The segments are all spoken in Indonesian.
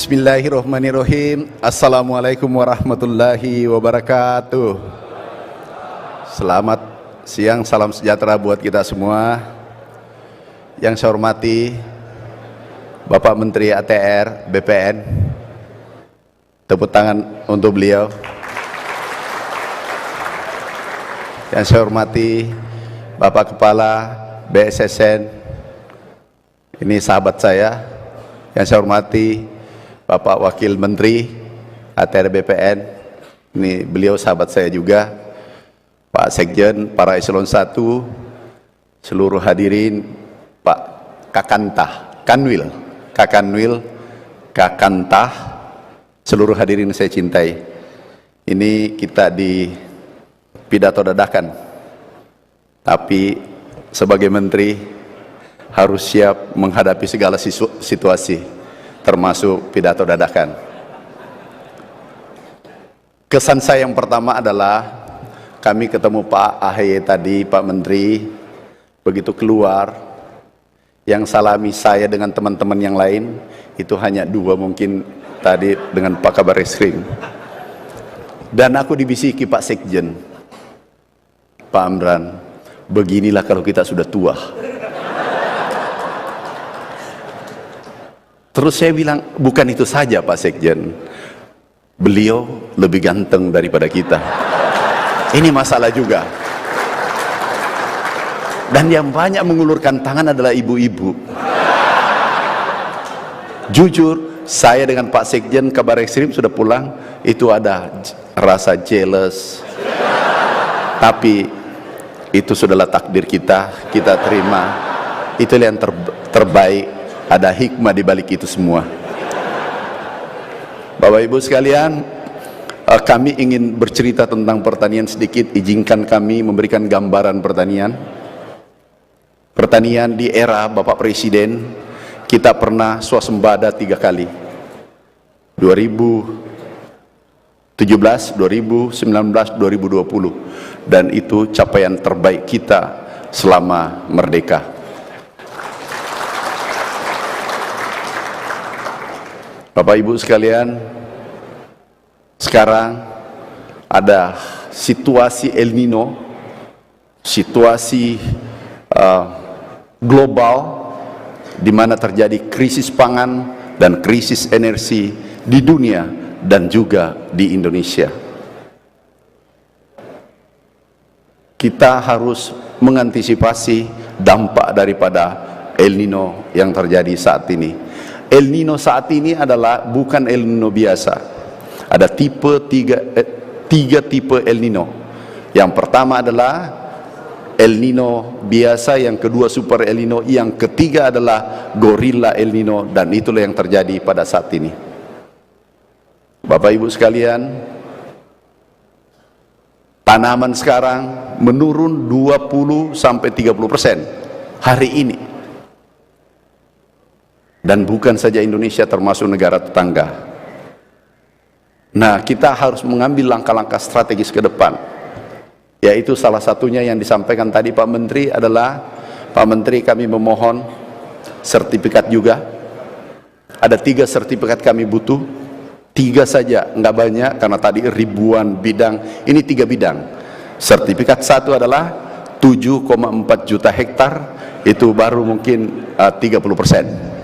Bismillahirrahmanirrahim. Assalamualaikum warahmatullahi wabarakatuh. Selamat siang, salam sejahtera buat kita semua. Yang saya hormati Bapak Menteri ATR BPN, tepuk tangan untuk beliau. Yang saya hormati Bapak Kepala BSSN, ini sahabat saya. Yang saya hormati Bapak Wakil Menteri ATR BPN, ini beliau sahabat saya juga. Pak Sekjen, para Eselon 1, seluruh hadirin, Pak Kakantah, Kakantah, seluruh hadirin saya cintai. Ini kita di pidato dadakan, tapi sebagai menteri harus siap menghadapi segala situasi, termasuk pidato dadakan. Kesan saya yang pertama adalah kami ketemu Pak AHY tadi, Pak Menteri, begitu keluar, yang salami saya dengan teman-teman yang lain itu hanya dua mungkin tadi dengan Pak Kabar Eskrim. Dan aku dibisiki Pak Sekjen, Pak Amran, beginilah kalau kita sudah tua. Terus saya bilang, bukan itu saja Pak Sekjen, beliau lebih ganteng daripada kita. Ini masalah juga. Dan yang banyak mengulurkan tangan adalah ibu-ibu. Jujur, saya dengan Pak Sekjen Kabar Eskrim sudah pulang, itu ada rasa jealous. Tapi itu sudahlah takdir kita terima. Itulah yang terbaik. Ada hikmah di balik itu semua. Bapak Ibu sekalian, kami ingin bercerita tentang pertanian sedikit. Izinkan kami memberikan gambaran pertanian. Pertanian di era Bapak Presiden, kita pernah swasembada 3 kali. 2017, 2019, 2020. Dan itu capaian terbaik kita selama merdeka. Bapak Ibu sekalian, sekarang ada situasi El Nino, situasi global di mana terjadi krisis pangan dan krisis energi di dunia dan juga di Indonesia. Kita harus mengantisipasi dampak daripada El Nino yang terjadi saat ini. El Nino saat ini adalah bukan El Nino biasa. Ada tiga tipe El Nino. Yang pertama adalah El Nino biasa, yang kedua Super El Nino, yang ketiga adalah Gorilla El Nino, dan itulah yang terjadi pada saat ini. Bapak Ibu sekalian, tanaman sekarang menurun 20-30% hari ini. Dan bukan saja Indonesia, termasuk negara tetangga. Nah, kita harus mengambil langkah-langkah strategis ke depan. Yaitu salah satunya yang disampaikan tadi Pak Menteri adalah, Pak Menteri, kami memohon sertifikat juga. Ada 3 sertifikat kami butuh. 3 saja, enggak banyak, karena tadi ribuan bidang. Ini 3 bidang. Sertifikat 1 adalah 7,4 juta hektar, itu baru mungkin 30%.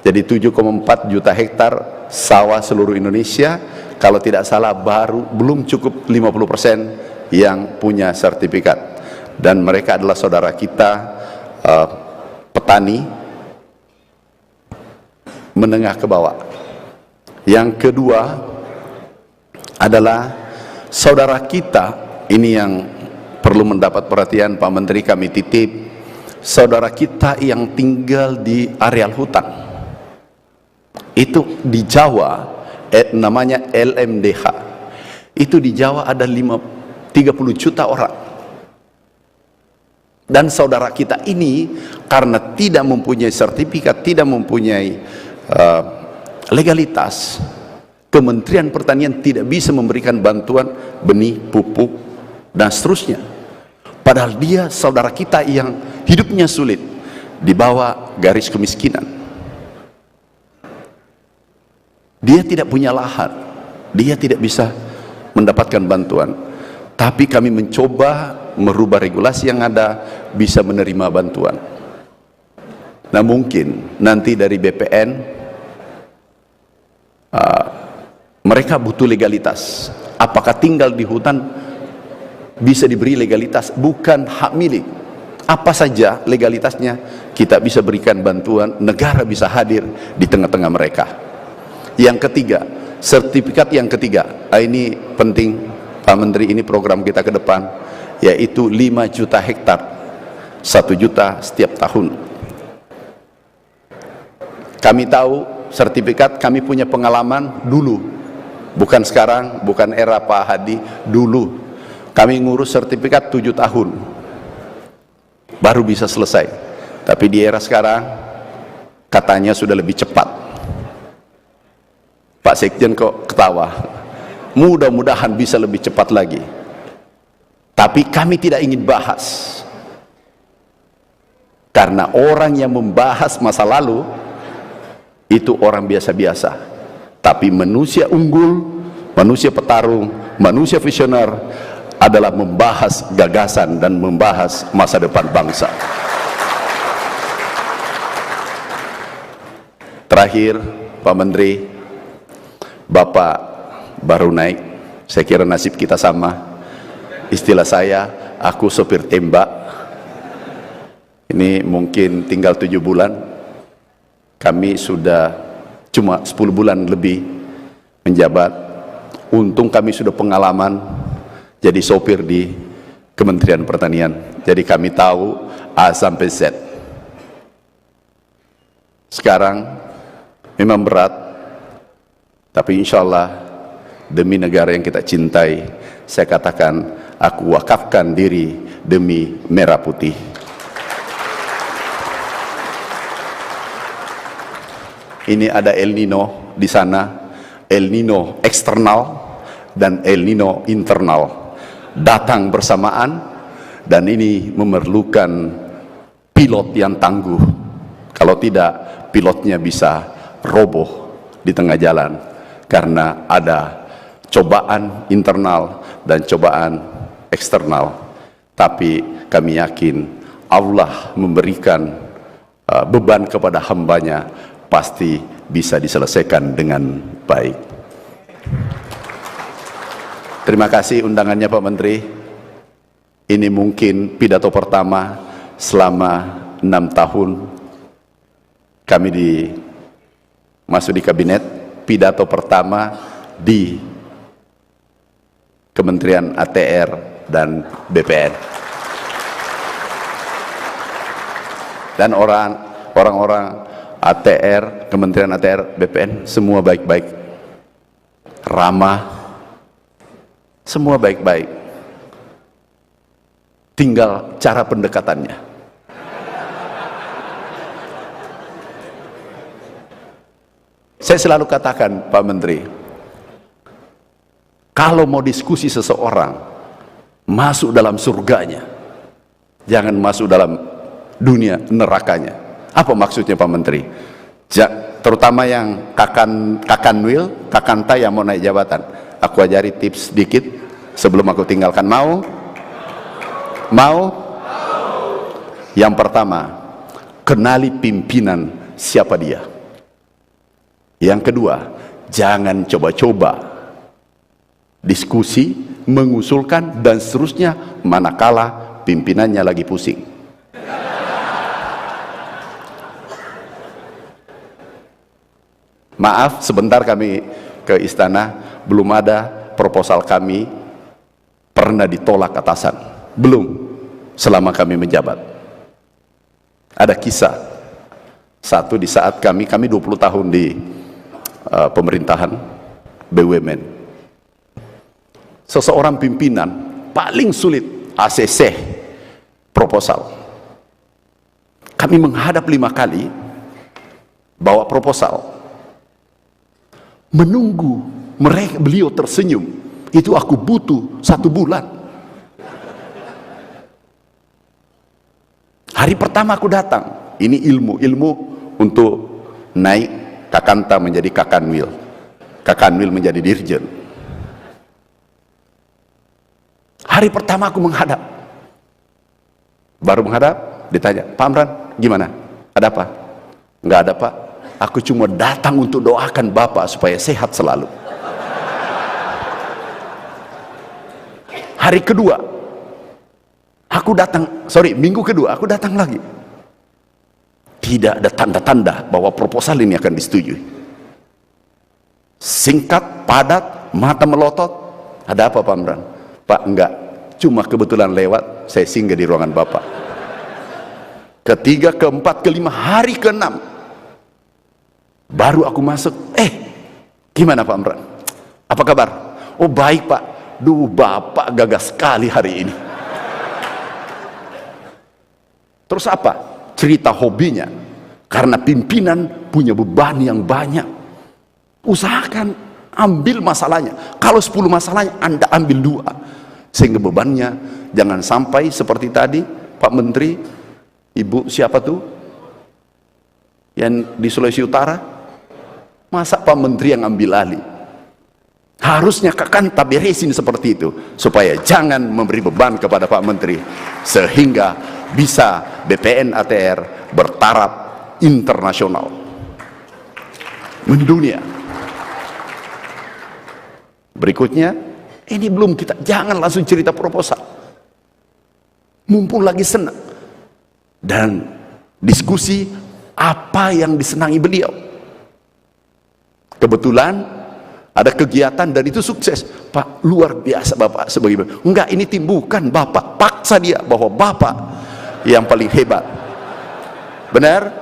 Jadi 7,4 juta hektar sawah seluruh Indonesia, kalau tidak salah belum cukup 50% yang punya sertifikat. Dan mereka adalah saudara kita, petani menengah ke bawah. Yang kedua adalah saudara kita, ini yang perlu mendapat perhatian Pak Menteri, kami titip, saudara kita yang tinggal di areal hutan. Itu di Jawa, namanya LMDH. Itu di Jawa ada 30 juta orang. Dan saudara kita ini karena tidak mempunyai sertifikat, tidak mempunyai legalitas, Kementerian Pertanian tidak bisa memberikan bantuan benih, pupuk, dan seterusnya. Padahal dia saudara kita yang hidupnya sulit, di bawah garis kemiskinan. Dia tidak punya lahan, dia tidak bisa mendapatkan bantuan. Tapi kami mencoba merubah regulasi yang ada, bisa menerima bantuan. Nah mungkin nanti dari BPN mereka butuh legalitas. Apakah tinggal di hutan bisa diberi legalitas? Bukan hak milik. Apa saja legalitasnya, kita bisa berikan bantuan, negara bisa hadir di tengah-tengah mereka. Yang ketiga, sertifikat yang ketiga, ini penting Pak Menteri, ini program kita ke depan, yaitu 5 juta hektar, 1 juta setiap tahun. Kami tahu sertifikat, kami punya pengalaman dulu, bukan sekarang, bukan era Pak Hadi, dulu kami ngurus sertifikat 7 tahun baru bisa selesai. Tapi di era sekarang katanya sudah lebih cepat. Pak Sekjen kok ketawa. Mudah-mudahan bisa lebih cepat lagi. Tapi kami tidak ingin bahas, karena orang yang membahas masa lalu itu orang biasa-biasa. Tapi manusia unggul, manusia petarung, manusia visioner adalah membahas gagasan dan membahas masa depan bangsa. Terakhir, Pak Menteri, Bapak baru naik, saya kira nasib kita sama. Istilah saya, aku sopir tembak. Ini mungkin tinggal 7 bulan. Kami sudah cuma 10 bulan lebih menjabat. Untung kami sudah pengalaman jadi sopir di Kementerian Pertanian. Jadi kami tahu A sampai Z. Sekarang memang berat, tapi insya Allah demi negara yang kita cintai, saya katakan aku wakafkan diri demi merah putih. Ini ada El Nino di sana, El Nino eksternal dan El Nino internal, datang bersamaan, dan ini memerlukan pilot yang tangguh. Kalau tidak, pilotnya bisa roboh di tengah jalan karena ada cobaan internal dan cobaan eksternal. Tapi kami yakin Allah memberikan beban kepada hambanya, pasti bisa diselesaikan dengan baik. Terima kasih undangannya Pak Menteri. Ini mungkin pidato pertama selama 6 tahun kami masuk di kabinet, pidato pertama di Kementerian ATR dan BPN. Dan orang-orang ATR, Kementerian ATR, BPN, semua baik-baik, ramah, semua baik-baik. Tinggal cara pendekatannya. Saya selalu katakan, Pak Menteri, kalau mau diskusi seseorang, masuk dalam surganya, jangan masuk dalam dunia nerakanya. Apa maksudnya Pak Menteri? Terutama yang kakanwil, kakanta yang mau naik jabatan. Aku ajari tips sedikit sebelum aku tinggalkan. Mau? Yang pertama, kenali pimpinan siapa dia. Yang kedua, jangan coba-coba diskusi, mengusulkan dan seterusnya manakala pimpinannya lagi pusing. Maaf, sebentar kami ke istana, belum ada proposal kami pernah ditolak atasan. Belum, selama kami menjabat. Ada kisah, satu di saat kami 20 tahun di pemerintahan BUMN. Seseorang pimpinan paling sulit ACC proposal. Kami menghadap 5 kali, bawa proposal. Menunggu beliau tersenyum, itu aku butuh 1 bulan. Hari pertama aku datang, ini ilmu untuk naik kakanta menjadi kakanwil. Kak Kanwil menjadi dirjen. Hari pertama aku menghadap, baru menghadap ditanya, Pak Amran gimana, ada apa? Nggak ada Pak, aku cuma datang untuk doakan Bapak supaya sehat selalu. Hari kedua aku datang, minggu kedua aku datang lagi, tidak ada tanda-tanda bahwa proposal ini akan disetujui. Singkat, padat, mata melotot. Ada apa Pak Amran? Pak, enggak, cuma kebetulan lewat, saya singgah di ruangan Bapak. Ketiga, keempat, kelima, hari keenam baru aku masuk. Gimana Pak Amran? Apa kabar? Oh baik Pak. Duh, Bapak gagah sekali hari ini. Terus apa? Cerita hobinya. Karena pimpinan punya beban yang banyak. Usahakan ambil masalahnya. Kalau 10 masalahnya, Anda ambil 2. Sehingga bebannya jangan sampai seperti tadi Pak Menteri, Ibu siapa tuh yang di Sulawesi Utara, masa Pak Menteri yang ambil alih? Harusnya Kakanta beresin seperti itu, supaya jangan memberi beban kepada Pak Menteri, sehingga bisa BPN ATR bertaraf internasional, mendunia. Berikutnya, ini belum kita, jangan langsung cerita proposal, mumpung lagi senang, dan diskusi apa yang disenangi beliau. Kebetulan ada kegiatan dan itu sukses. Pak, luar biasa Bapak sebagai Bapak. Enggak, ini tim, bukan Bapak. Paksa dia bahwa Bapak yang paling hebat. Benar?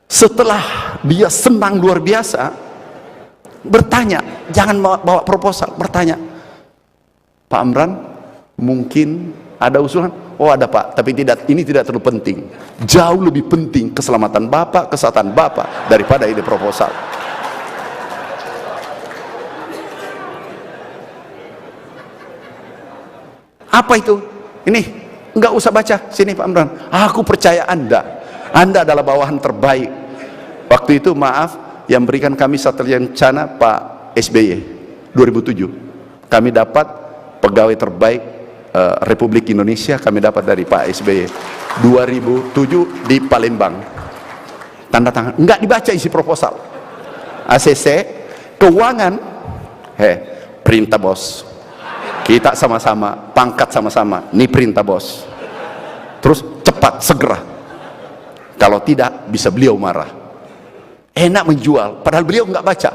Setelah dia senang luar biasa, bertanya, jangan bawa proposal, bertanya, Pak Amran, mungkin ada usulan? Oh ada Pak, tapi ini tidak terlalu penting. Jauh lebih penting keselamatan Bapak, kesehatan Bapak daripada ide proposal. Apa itu? Ini nggak usah baca, sini Pak Amran. Aku percaya Anda adalah bawahan terbaik. Waktu itu maaf, yang berikan kami Satria Kencana Pak SBY 2007. Kami dapat pegawai terbaik Republik Indonesia, kami dapat dari Pak SBY 2007 di Palembang. Tanda tangan, nggak dibaca isi proposal. ACC, keuangan, perintah bos. Kita sama-sama, pangkat sama-sama, ini perintah bos. Terus cepat, segera. Kalau tidak, bisa beliau marah. Enak menjual, padahal beliau nggak baca.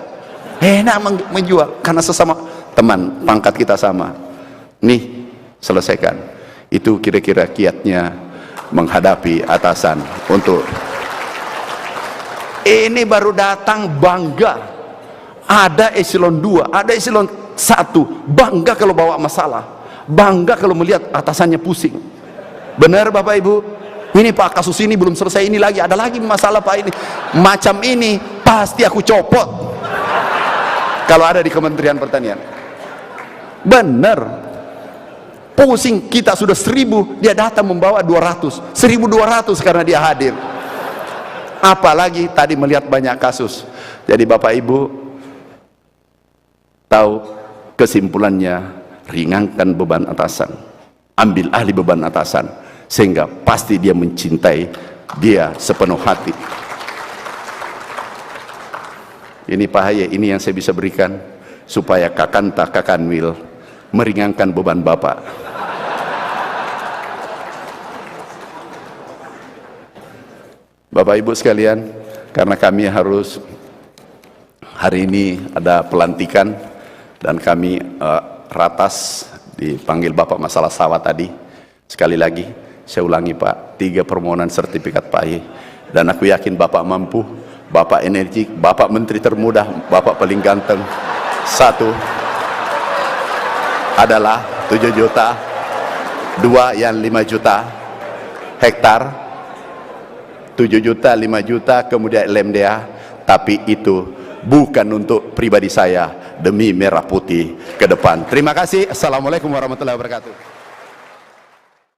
Enak menjual, karena sesama teman, pangkat kita sama. Nih, selesaikan. Itu kira-kira kiatnya menghadapi atasan untuk. Ini baru datang bangga. Ada eselon 2, ada eselon 1, bangga kalau bawa masalah, bangga kalau melihat atasannya pusing. Benar Bapak Ibu? Ini Pak, kasus ini belum selesai, ini lagi, ada lagi masalah Pak, ini macam ini pasti aku copot kalau ada di Kementerian Pertanian. Benar, pusing, kita sudah 1000, dia datang membawa 200, 1200 karena dia hadir. Apalagi tadi melihat banyak kasus. Jadi Bapak Ibu tahu kesimpulannya, ringankan beban atasan, ambil alih beban atasan, sehingga pasti dia mencintai dia sepenuh hati. Ini Pak Haye, ini yang saya bisa berikan supaya Kakanta, Kak Kanwil meringankan beban Bapak. Bapak Ibu sekalian, karena kami harus hari ini ada pelantikan dan kami ratas dipanggil Bapak masalah sawah tadi. Sekali lagi saya ulangi Pak, 3 permohonan sertifikat Pak Haye, dan aku yakin Bapak mampu. Bapak energik, Bapak Menteri termuda, Bapak paling ganteng. 1 adalah 7 juta, 2 yang 5 juta hektar, 7 juta, 5 juta, kemudian LMDA. Tapi itu bukan untuk pribadi saya, demi merah putih ke depan. Terima kasih. Assalamualaikum warahmatullahi wabarakatuh.